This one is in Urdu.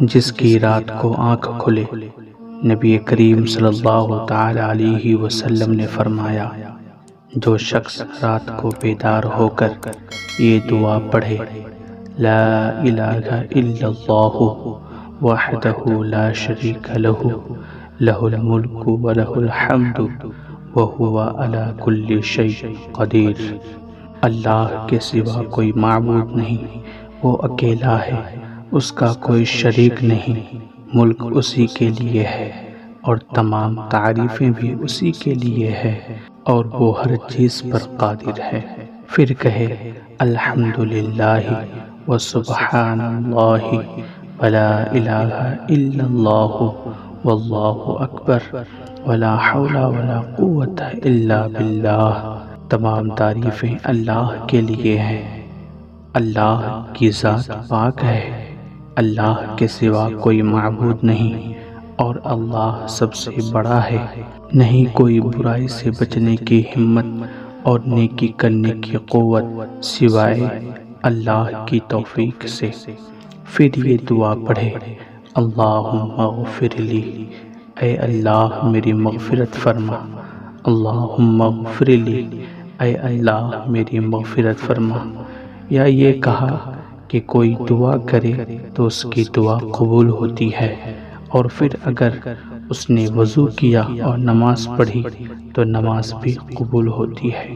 جس کی رات کو آنکھ کھلے۔ نبی کریم صلی اللہ تعالی علیہ وسلم نے فرمایا، جو شخص رات کو بیدار ہو کر یہ دعا پڑھے، لا الہ الا اللہ وحدہ لا شریک لہ، لہ الملک ولہ الحمد وہو علی کل شیء قدیر۔ اللہ کے سوا کوئی معبود نہیں، وہ اکیلا ہے، اس کا کوئی شریک نہیں، ملک اسی کے لیے ہے اور تمام تعریفیں بھی اسی کے لیے ہے، اور وہ ہر چیز پر قادر ہے۔ پھر کہے الحمدللہ وسبحان اللہ ولا الہ الا اللہ واللہ اکبر ولا حول ولا قوت الا باللہ۔ تمام تعریفیں اللہ کے لیے ہیں۔ اللہ کی ذات پاک ہے، اللہ کے سوا کوئی معبود نہیں، اور اللہ سب سے بڑا ہے۔ نہیں کوئی برائی سے بچنے کی ہمت اور نیکی کرنے کی قوت سوائے اللہ کی توفیق سے۔ پھر یہ دعا پڑھے، اللہم اغفر لی، اے اللہ میری مغفرت فرما، اللہم اغفر لی، اے اللہ میری مغفرت فرما۔ یا یہ کہا کہ کوئی دعا کرے تو اس کی دعا قبول ہوتی ہے، اور پھر اگر اس نے وضو کیا اور نماز پڑھی تو نماز بھی قبول ہوتی ہے۔